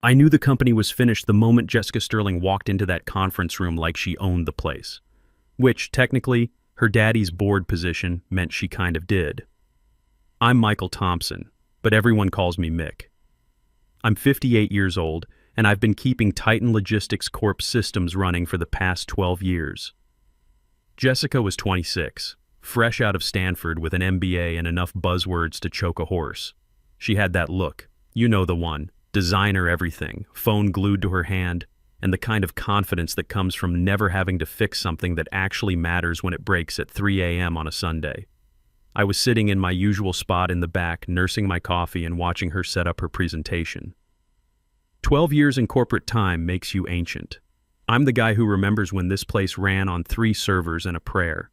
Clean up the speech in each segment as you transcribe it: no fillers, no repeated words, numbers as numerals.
I knew the company was finished the moment Jessica Sterling walked into that conference room like she owned the place. Which, technically, her daddy's board position meant she kind of did. I'm Michael Thompson, but everyone calls me Mick. I'm 58 years old, and I've been keeping Titan Logistics Corp systems running for the past 12 years. Jessica was 26, fresh out of Stanford with an MBA and enough buzzwords to choke a horse. She had that look, you know the one, designer everything, phone glued to her hand, and the kind of confidence that comes from never having to fix something that actually matters when it breaks at 3 a.m. on a Sunday. I was sitting in my usual spot in the back, nursing my coffee and watching her set up her presentation. 12 years in corporate time makes you ancient. I'm the guy who remembers when this place ran on 3 servers and a prayer.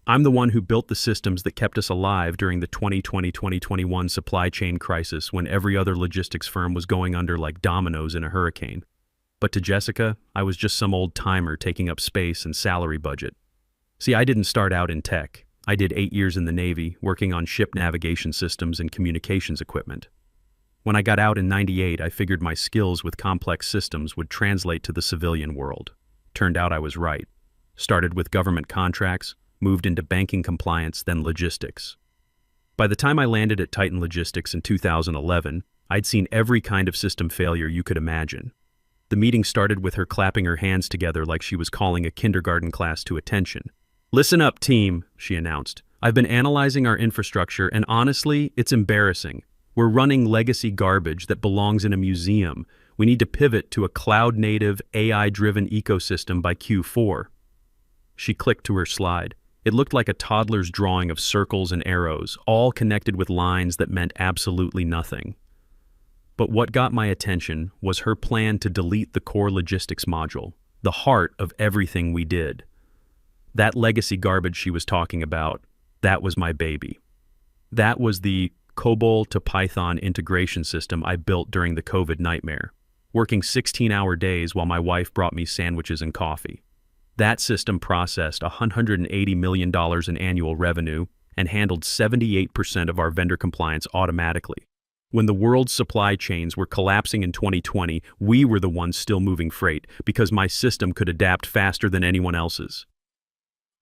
I'm the one who built the systems that kept us alive during the 2020-2021 supply chain crisis when every other logistics firm was going under like dominoes in a hurricane. But to Jessica, I was just some old timer taking up space and salary budget. See, I didn't start out in tech. I did 8 years in the Navy, working on ship navigation systems and communications equipment. When I got out in '98, I figured my skills with complex systems would translate to the civilian world. Turned out I was right. Started with government contracts, moved into banking compliance, then logistics. By the time I landed at Titan Logistics in 2011, I'd seen every kind of system failure you could imagine. The meeting started with her clapping her hands together like she was calling a kindergarten class to attention. "Listen up, team," she announced. "I've been analyzing our infrastructure, and honestly, it's embarrassing. We're running legacy garbage that belongs in a museum. We need to pivot to a cloud-native, AI-driven ecosystem by Q4. She clicked to her slide. It looked like a toddler's drawing of circles and arrows, all connected with lines that meant absolutely nothing. But what got my attention was her plan to delete the core logistics module, the heart of everything we did. That legacy garbage she was talking about, that was my baby. That was the COBOL to Python integration system I built during the COVID nightmare, working 16-hour days while my wife brought me sandwiches and coffee. That system processed $180 million in annual revenue and handled 78% of our vendor compliance automatically. When the world's supply chains were collapsing in 2020, we were the ones still moving freight because my system could adapt faster than anyone else's.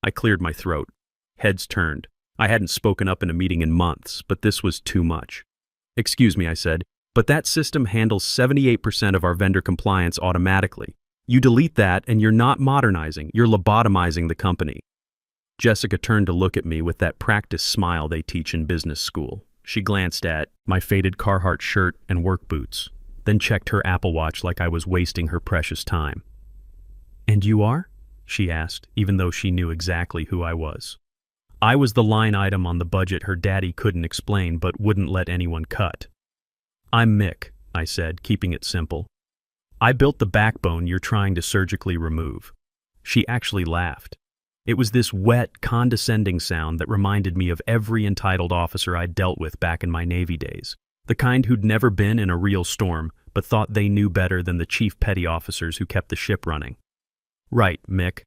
I cleared my throat. Heads turned. I hadn't spoken up in a meeting in months, but this was too much. "Excuse me," I said, "but that system handles 78% of our vendor compliance automatically. You delete that and you're not modernizing, you're lobotomizing the company." Jessica turned to look at me with that practice smile they teach in business school. She glanced at my faded Carhartt shirt and work boots, then checked her Apple Watch like I was wasting her precious time. "And you are?" she asked, even though she knew exactly who I was. I was the line item on the budget her daddy couldn't explain but wouldn't let anyone cut. "I'm Mick," I said, keeping it simple. "I built the backbone you're trying to surgically remove." She actually laughed. It was this wet, condescending sound that reminded me of every entitled officer I'd dealt with back in my Navy days, the kind who'd never been in a real storm but thought they knew better than the chief petty officers who kept the ship running. "Right, Mick.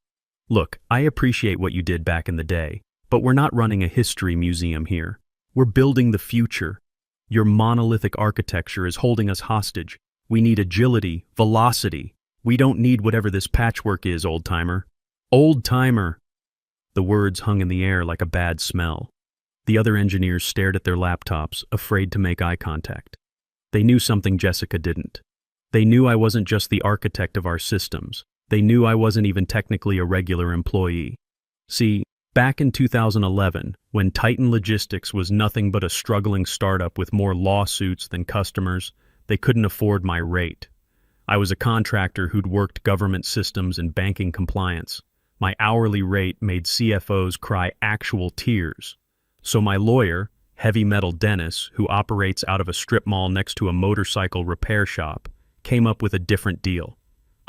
Look, I appreciate what you did back in the day, but we're not running a history museum here. We're building the future. Your monolithic architecture is holding us hostage. We need agility, velocity. We don't need whatever this patchwork is, old-timer." "Old-timer!" The words hung in the air like a bad smell. The other engineers stared at their laptops, afraid to make eye contact. They knew something Jessica didn't. They knew I wasn't just the architect of our systems. They knew I wasn't even technically a regular employee. See, back in 2011, when Titan Logistics was nothing but a struggling startup with more lawsuits than customers, they couldn't afford my rate. I was a contractor who'd worked government systems and banking compliance. My hourly rate made CFOs cry actual tears. So my lawyer, Heavy Metal Dennis, who operates out of a strip mall next to a motorcycle repair shop, came up with a different deal.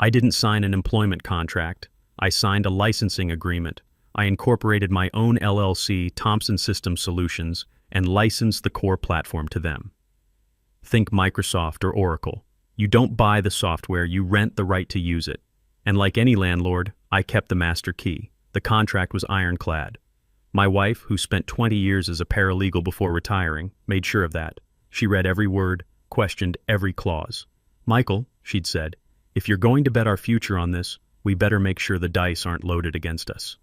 I didn't sign an employment contract. I signed a licensing agreement. I incorporated my own LLC, Thompson System Solutions, and licensed the core platform to them. Think Microsoft or Oracle. You don't buy the software, you rent the right to use it. And like any landlord, I kept the master key. The contract was ironclad. My wife, who spent 20 years as a paralegal before retiring, made sure of that. She read every word, questioned every clause. "Michael," she'd said, "if you're going to bet our future on this, we better make sure the dice aren't loaded against us."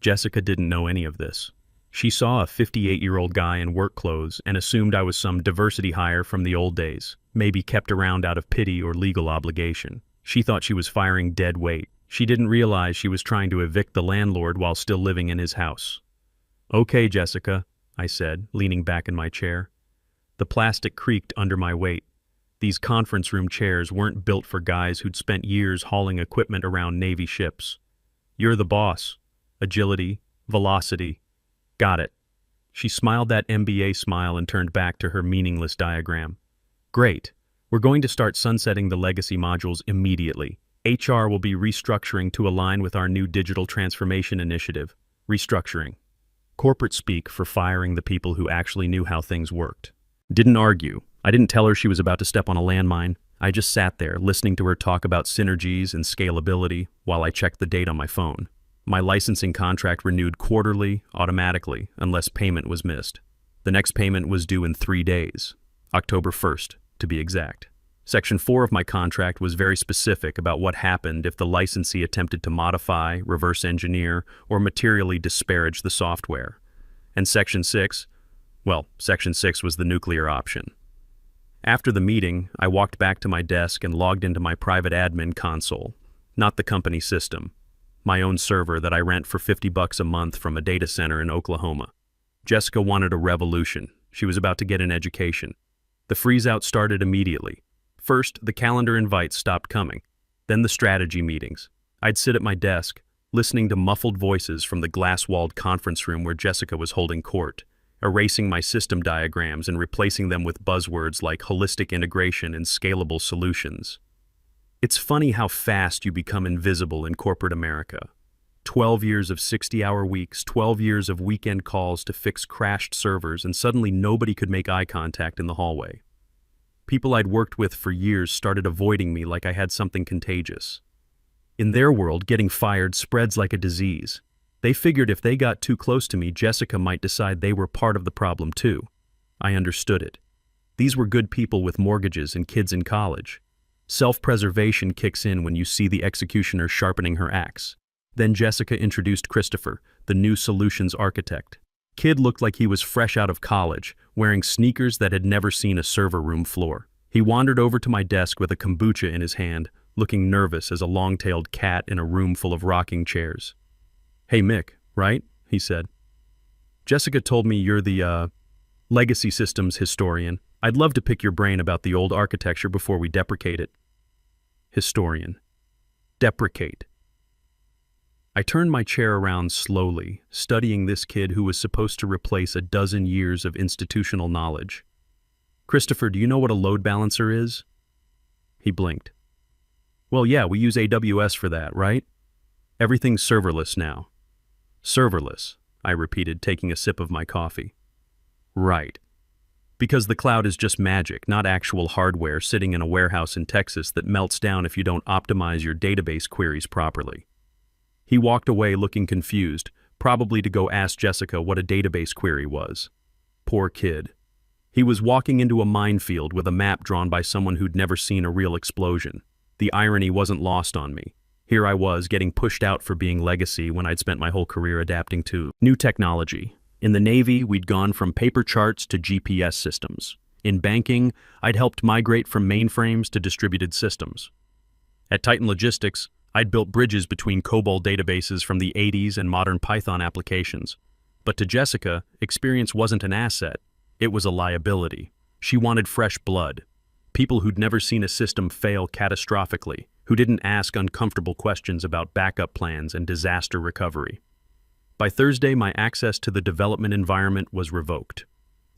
Jessica didn't know any of this. She saw a 58-year-old guy in work clothes and assumed I was some diversity hire from the old days, maybe kept around out of pity or legal obligation. She thought she was firing dead weight. She didn't realize she was trying to evict the landlord while still living in his house. "Okay, Jessica," I said, leaning back in my chair. The plastic creaked under my weight. These conference room chairs weren't built for guys who'd spent years hauling equipment around Navy ships. "You're the boss. Agility, velocity. Got it." She smiled that MBA smile and turned back to her meaningless diagram. "Great. We're going to start sunsetting the legacy modules immediately. HR will be restructuring to align with our new digital transformation initiative. Restructuring. Corporate speak for firing the people who actually knew how things worked." Didn't argue. I didn't tell her she was about to step on a landmine. I just sat there, listening to her talk about synergies and scalability while I checked the date on my phone. My licensing contract renewed quarterly, automatically, unless payment was missed. The next payment was due in 3 days, October 1st, to be exact. Section 4 of my contract was very specific about what happened if the licensee attempted to modify, reverse engineer, or materially disparage the software. And Section 6 was the nuclear option. After the meeting, I walked back to my desk and logged into my private admin console, not the company system, my own server that I rent for $50 a month from a data center in Oklahoma. Jessica wanted a revolution. She was about to get an education. The freeze-out started immediately. First, the calendar invites stopped coming. Then the strategy meetings. I'd sit at my desk, listening to muffled voices from the glass-walled conference room where Jessica was holding court, erasing my system diagrams and replacing them with buzzwords like holistic integration and scalable solutions. It's funny how fast you become invisible in corporate America. 12 years of 60-hour weeks, 12 years of weekend calls to fix crashed servers, and suddenly nobody could make eye contact in the hallway. People I'd worked with for years started avoiding me like I had something contagious. In their world, getting fired spreads like a disease. They figured if they got too close to me, Jessica might decide they were part of the problem too. I understood it. These were good people with mortgages and kids in college. Self-preservation kicks in when you see the executioner sharpening her axe. Then Jessica introduced Christopher, the new solutions architect. Kid looked like he was fresh out of college, wearing sneakers that had never seen a server room floor. He wandered over to my desk with a kombucha in his hand, looking nervous as a long-tailed cat in a room full of rocking chairs. "Hey Mick, right?" he said. "Jessica told me you're the, legacy systems historian. I'd love to pick your brain about the old architecture before we deprecate it." Historian. Deprecate. I turned my chair around slowly, studying this kid who was supposed to replace a dozen years of institutional knowledge. "Christopher, do you know what a load balancer is?" He blinked. "Well, yeah, we use AWS for that, right? Everything's serverless now." "Serverless," I repeated, taking a sip of my coffee. "Right. Because the cloud is just magic, not actual hardware sitting in a warehouse in Texas that melts down if you don't optimize your database queries properly." He walked away looking confused, probably to go ask Jessica what a database query was. Poor kid. He was walking into a minefield with a map drawn by someone who'd never seen a real explosion. The irony wasn't lost on me. Here I was, getting pushed out for being legacy when I'd spent my whole career adapting to new technology. In the Navy, we'd gone from paper charts to GPS systems. In banking, I'd helped migrate from mainframes to distributed systems. At Titan Logistics, I'd built bridges between COBOL databases from the 80s and modern Python applications. But to Jessica, experience wasn't an asset, it was a liability. She wanted fresh blood. People who'd never seen a system fail catastrophically, who didn't ask uncomfortable questions about backup plans and disaster recovery. By Thursday, my access to the development environment was revoked.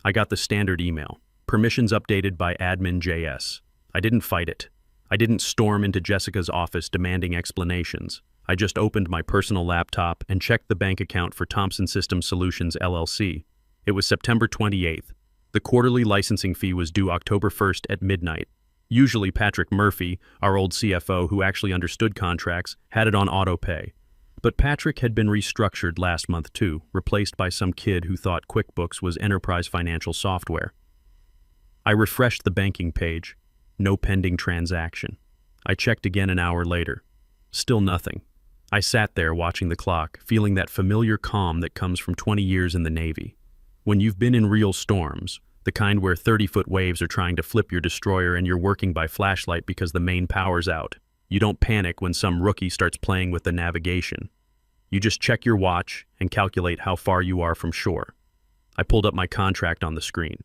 I got the standard email, permissions updated by admin.js. I didn't fight it. I didn't storm into Jessica's office demanding explanations. I just opened my personal laptop and checked the bank account for Thompson System Solutions LLC. It was September 28th. The quarterly licensing fee was due October 1st at midnight. Usually Patrick Murphy, our old CFO who actually understood contracts, had it on auto-pay. But Patrick had been restructured last month too, replaced by some kid who thought QuickBooks was enterprise financial software. I refreshed the banking page. No pending transaction. I checked again an hour later. Still nothing. I sat there watching the clock, feeling that familiar calm that comes from 20 years in the Navy. When you've been in real storms, the kind where 30-foot waves are trying to flip your destroyer and you're working by flashlight because the main power's out, you don't panic when some rookie starts playing with the navigation. You just check your watch and calculate how far you are from shore. I pulled up my contract on the screen.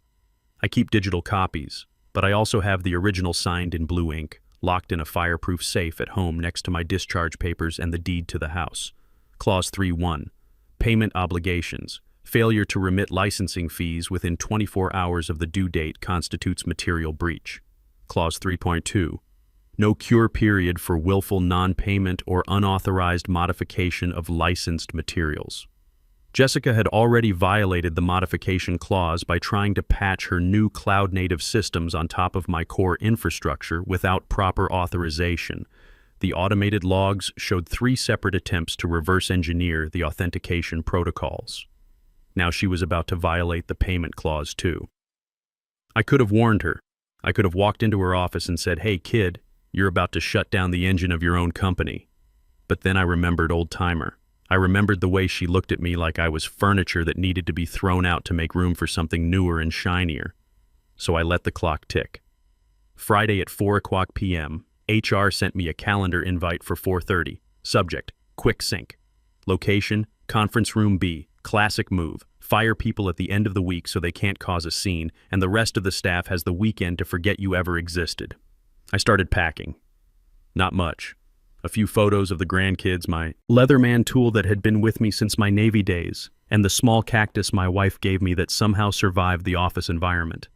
I keep digital copies, but I also have the original signed in blue ink, locked in a fireproof safe at home next to my discharge papers and the deed to the house. Clause 3.1. Payment obligations. Failure to remit licensing fees within 24 hours of the due date constitutes material breach. Clause 3.2. No cure period for willful non-payment or unauthorized modification of licensed materials. Jessica had already violated the modification clause by trying to patch her new cloud-native systems on top of my core infrastructure without proper authorization. The automated logs showed 3 separate attempts to reverse engineer the authentication protocols. Now she was about to violate the payment clause too. I could have warned her. I could have walked into her office and said, "Hey kid, you're about to shut down the engine of your own company." But then I remembered old timer. I remembered the way she looked at me like I was furniture that needed to be thrown out to make room for something newer and shinier. So I let the clock tick. Friday at 4:00 p.m., HR sent me a calendar invite for 4:30. Subject, quick sync. Location, conference room B. Classic move. Fire people at the end of the week so they can't cause a scene, and the rest of the staff has the weekend to forget you ever existed. I started packing. Not much. A few photos of the grandkids, my Leatherman tool that had been with me since my Navy days, and the small cactus my wife gave me that somehow survived the office environment.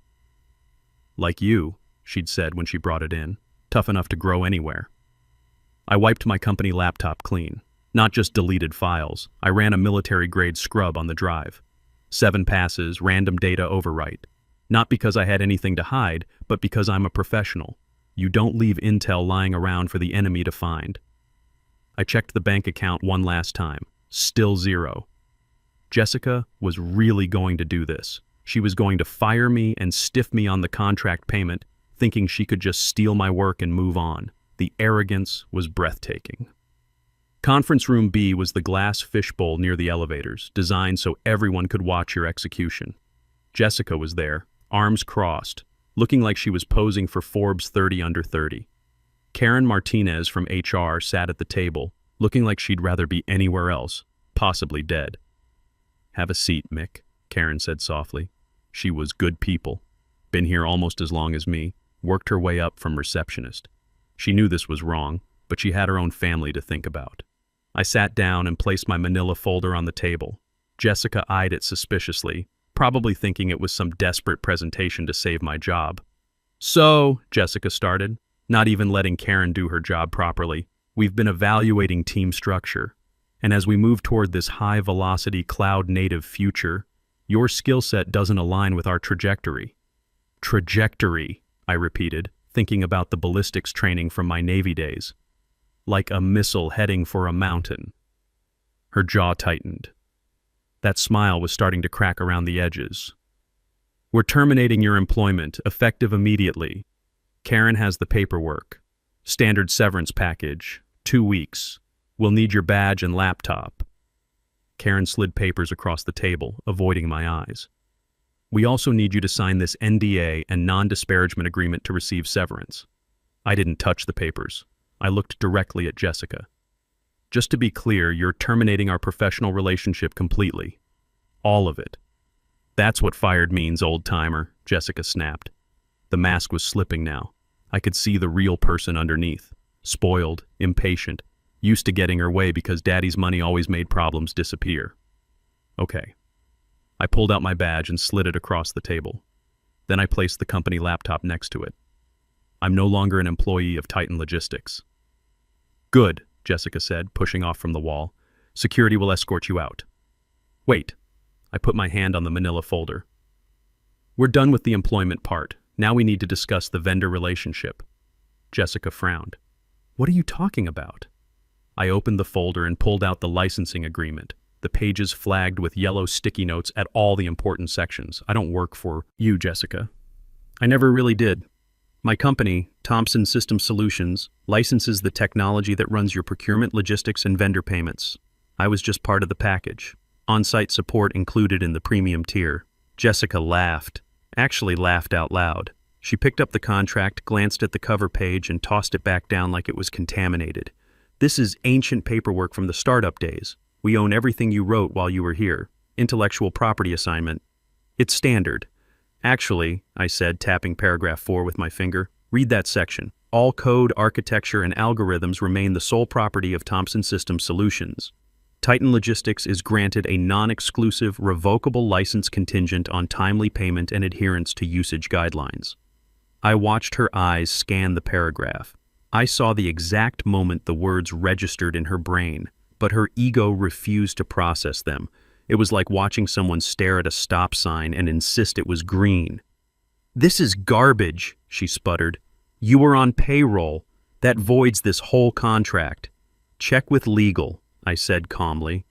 "Like you," she'd said when she brought it in, "tough enough to grow anywhere." I wiped my company laptop clean. Not just deleted files. I ran a military-grade scrub on the drive. 7 passes, random data overwrite. Not because I had anything to hide, but because I'm a professional. You don't leave intel lying around for the enemy to find. I checked the bank account one last time. Still 0. Jessica was really going to do this. She was going to fire me and stiff me on the contract payment, thinking she could just steal my work and move on. The arrogance was breathtaking. Conference room B was the glass fishbowl near the elevators, designed so everyone could watch your execution. Jessica was there, arms crossed, looking like she was posing for Forbes 30 Under 30. Karen Martinez from HR sat at the table, looking like she'd rather be anywhere else, possibly dead. "Have a seat, Mick," Karen said softly. She was good people. Been here almost as long as me, worked her way up from receptionist. She knew this was wrong, but she had her own family to think about. I sat down and placed my manila folder on the table. Jessica eyed it suspiciously, probably thinking it was some desperate presentation to save my job. "So," Jessica started, not even letting Karen do her job properly, "we've been evaluating team structure. And as we move toward this high-velocity cloud-native future, your skill set doesn't align with our trajectory." "Trajectory," I repeated, thinking about the ballistics training from my Navy days. "Like a missile heading for a mountain." Her jaw tightened. That smile was starting to crack around the edges. "We're terminating your employment, effective immediately. Karen has the paperwork. Standard severance package, 2 weeks. We'll need your badge and laptop." Karen slid papers across the table, avoiding my eyes. "We also need you to sign this NDA and non-disparagement agreement to receive severance." I didn't touch the papers. I looked directly at Jessica. "Just to be clear, you're terminating our professional relationship completely. All of it." "That's what fired means, old-timer," Jessica snapped. The mask was slipping now. I could see the real person underneath. Spoiled, impatient, used to getting her way because daddy's money always made problems disappear. "Okay." I pulled out my badge and slid it across the table. Then I placed the company laptop next to it. "I'm no longer an employee of Titan Logistics." "Good," Jessica said, pushing off from the wall. "Security will escort you out." "Wait." I put my hand on the manila folder. "We're done with the employment part. Now we need to discuss the vendor relationship." Jessica frowned. "What are you talking about?" I opened the folder and pulled out the licensing agreement. The pages flagged with yellow sticky notes at all the important sections. "I don't work for you, Jessica." "I never really did." My company, Thompson System Solutions, licenses the technology that runs your procurement, logistics, and vendor payments. I was just part of the package. On-site support included in the premium tier. Jessica laughed. Actually laughed out loud. She picked up the contract, glanced at the cover page, and tossed it back down like it was contaminated. This is ancient paperwork from the startup days. We own everything you wrote while you were here. Intellectual property assignment. It's standard. Actually, I said, tapping paragraph 4 with my finger, read that section. All code, architecture, and algorithms remain the sole property of Thompson System Solutions. Titan Logistics is granted a non-exclusive, revocable license contingent on timely payment and adherence to usage guidelines. I watched her eyes scan the paragraph. I saw the exact moment the words registered in her brain, but her ego refused to process them. It was like watching someone stare at a stop sign and insist it was green. "This is garbage," she sputtered. "You were on payroll. That voids this whole contract." "Check with legal," I said calmly.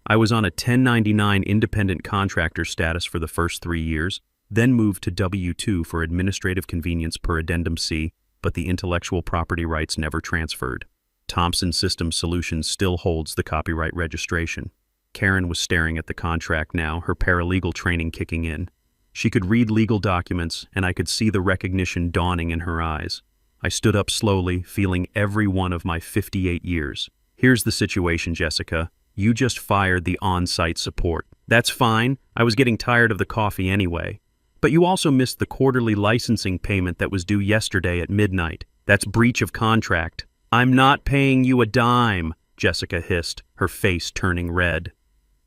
I was on a 1099 independent contractor status for the first 3 years, then moved to W-2 for administrative convenience per Addendum C, but the intellectual property rights never transferred. Thompson System Solutions still holds the copyright registration. Karen was staring at the contract now, her paralegal training kicking in. She could read legal documents, and I could see the recognition dawning in her eyes. I stood up slowly, feeling every one of my 58 years. "Here's the situation, Jessica. You just fired the on-site support. That's fine. I was getting tired of the coffee anyway. But you also missed the quarterly licensing payment that was due yesterday at midnight. That's breach of contract." "I'm not paying you a dime," Jessica hissed, her face turning red.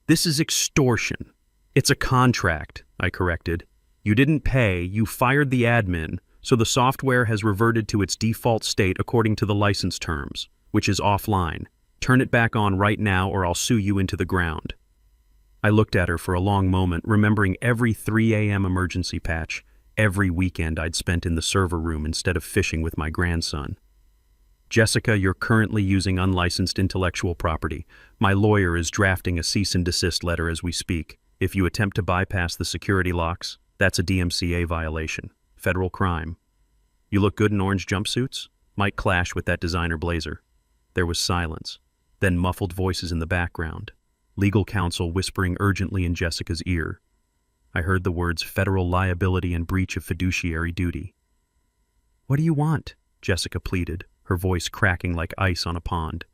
"This is extortion." "It's a contract," I corrected. "You didn't pay, you fired the admin, so the software has reverted to its default state according to the license terms, which is offline. Turn it back on right now or I'll sue you into the ground." I looked at her for a long moment, remembering every 3 a.m. emergency patch, every weekend I'd spent in the server room instead of fishing with my grandson. "Jessica, you're currently using unlicensed intellectual property. My lawyer is drafting a cease and desist letter as we speak. If you attempt to bypass the security locks, that's a DMCA violation. Federal crime. You look good in orange jumpsuits. Might clash with that designer blazer." There was silence, then muffled voices in the background. Legal counsel whispering urgently in Jessica's ear. I heard the words federal liability and breach of fiduciary duty. "What do you want?" Jessica pleaded, her voice cracking like ice on a pond.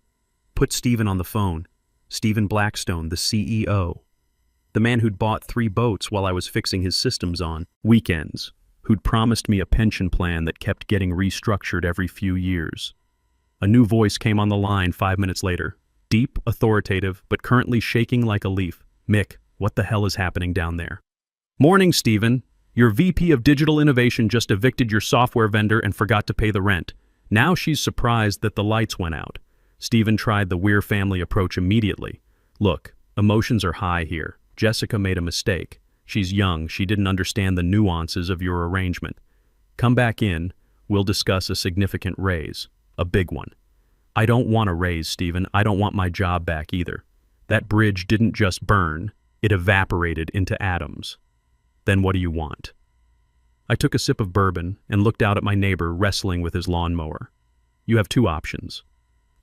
"Put Stephen on the phone. Stephen Blackstone, the CEO. The man who'd bought 3 boats while I was fixing his systems on weekends, who'd promised me a pension plan that kept getting restructured every few years." A new voice came on the line 5 minutes later. Deep, authoritative, but currently shaking like a leaf. "Mick, what the hell is happening down there?" "Morning, Stephen. Your VP of Digital Innovation just evicted your software vendor and forgot to pay the rent. Now she's surprised that the lights went out." Stephen tried the Weir family approach immediately. "Look, emotions are high here. Jessica made a mistake. She's young, she didn't understand the nuances of your arrangement. Come back in, we'll discuss a significant raise. A big one." "I don't want a raise, Stephen. I don't want my job back either. That bridge didn't just burn, it evaporated into atoms." "Then what do you want?" I took a sip of bourbon and looked out at my neighbor wrestling with his lawnmower. "You have 2 options.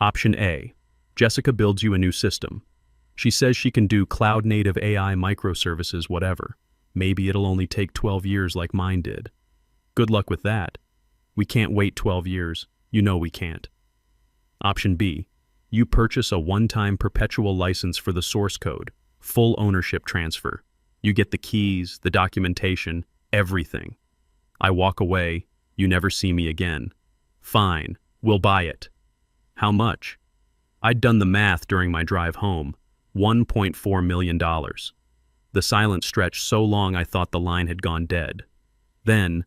Option A, Jessica builds you a new system. She says she can do cloud-native AI microservices, whatever. Maybe it'll only take 12 years like mine did. Good luck with that. We can't wait 12 years. You know we can't. Option B, you purchase a one-time perpetual license for the source code, full ownership transfer. You get the keys, the documentation, everything. I walk away, you never see me again. Fine, we'll buy it." "How much?" I'd done the math during my drive home. $1.4 million. The silence stretched so long I thought the line had gone dead. Then,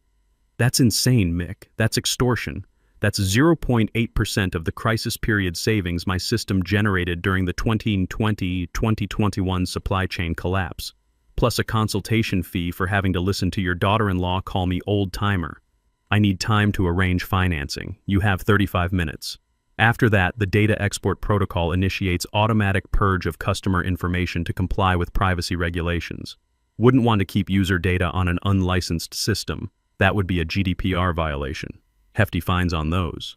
"That's insane, Mick. That's extortion. That's 0.8% of the crisis period savings my system generated during the 2020-2021 supply chain collapse, plus a consultation fee for having to listen to your daughter-in-law call me old-timer. I need time to arrange financing. You have 35 minutes. After that, the data export protocol initiates automatic purge of customer information to comply with privacy regulations. Wouldn't want to keep user data on an unlicensed system. That would be a GDPR violation. Hefty fines on those.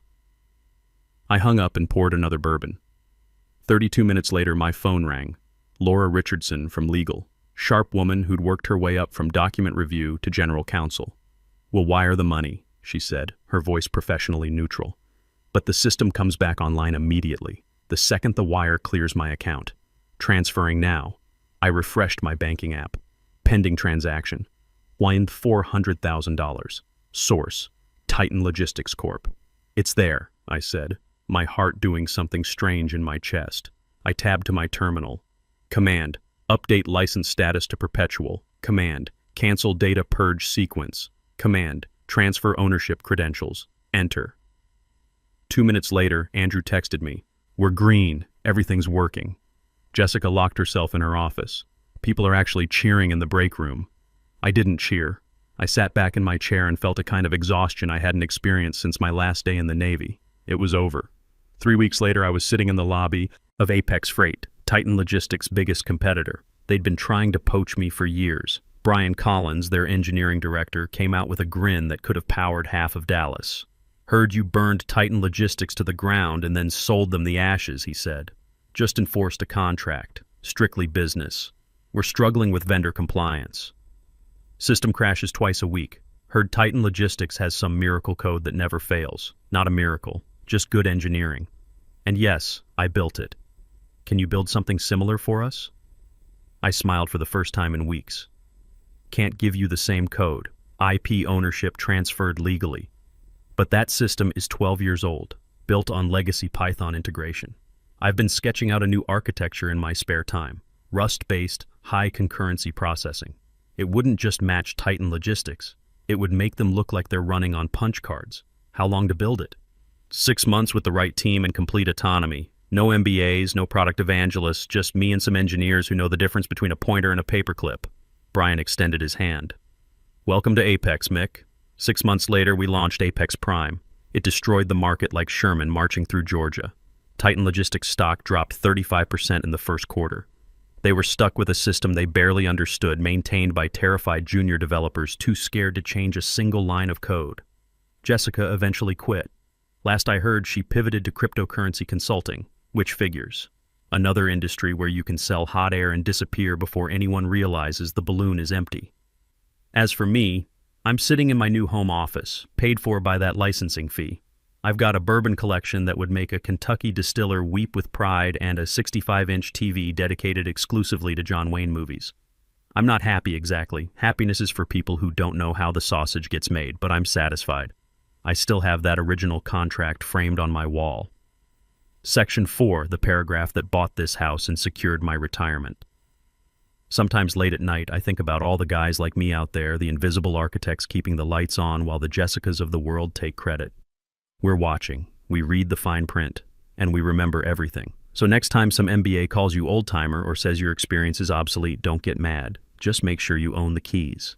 I hung up and poured another bourbon. 32 minutes later, my phone rang. Laura Richardson from legal. Sharp woman who'd worked her way up from document review to general counsel. "We'll wire the money," she said, her voice professionally neutral. "But the system comes back online immediately, the second the wire clears my account. Transferring now." I refreshed my banking app. Pending transaction. Wind $400,000. Source: Titan Logistics Corp. "It's there," I said, my heart doing something strange in my chest. I tabbed to my terminal. Command: Update license status to perpetual. Command: Cancel data purge sequence. Command: Transfer ownership credentials. Enter. 2 minutes later, Andrew texted me. "We're green. Everything's working." Jessica locked herself in her office. People are actually cheering in the break room. I didn't cheer. I sat back in my chair and felt a kind of exhaustion I hadn't experienced since my last day in the Navy. It was over. 3 weeks later, I was sitting in the lobby of Apex Freight, Titan Logistics' biggest competitor. They'd been trying to poach me for years. Brian Collins, their engineering director, came out with a grin that could have powered half of Dallas. "Heard you burned Titan Logistics to the ground and then sold them the ashes," he said. "Just enforced a contract. Strictly business. We're struggling with vendor compliance. System crashes twice a week. Heard Titan Logistics has some miracle code that never fails. Not a miracle, just good engineering. And yes, I built it. Can you build something similar for us?" I smiled for the first time in weeks. "Can't give you the same code. IP ownership transferred legally. But that system is 12 years old, built on legacy Python integration. I've been sketching out a new architecture in my spare time. Rust-based, high concurrency processing. It wouldn't just match Titan Logistics. It would make them look like they're running on punch cards. How long to build it? 6 months with the right team and complete autonomy. No MBAs, no product evangelists, just me and some engineers who know the difference between a pointer and a paperclip." Brian extended his hand. "Welcome to Apex, Mick." 6 months later, we launched Apex Prime. It destroyed the market like Sherman marching through Georgia. Titan Logistics stock dropped 35% in the first quarter. They were stuck with a system they barely understood, maintained by terrified junior developers too scared to change a single line of code. Jessica eventually quit. Last I heard, she pivoted to cryptocurrency consulting, which figures. Another industry where you can sell hot air and disappear before anyone realizes the balloon is empty. As for me, I'm sitting in my new home office, paid for by that licensing fee. I've got a bourbon collection that would make a Kentucky distiller weep with pride and a 65-inch TV dedicated exclusively to John Wayne movies. I'm not happy exactly. Happiness is for people who don't know how the sausage gets made, but I'm satisfied. I still have that original contract framed on my wall. Section 4, the paragraph that bought this house and secured my retirement. Sometimes late at night, I think about all the guys like me out there, the invisible architects keeping the lights on while the Jessicas of the world take credit. We're watching, we read the fine print, and we remember everything. So next time some MBA calls you old-timer or says your experience is obsolete, don't get mad. Just make sure you own the keys.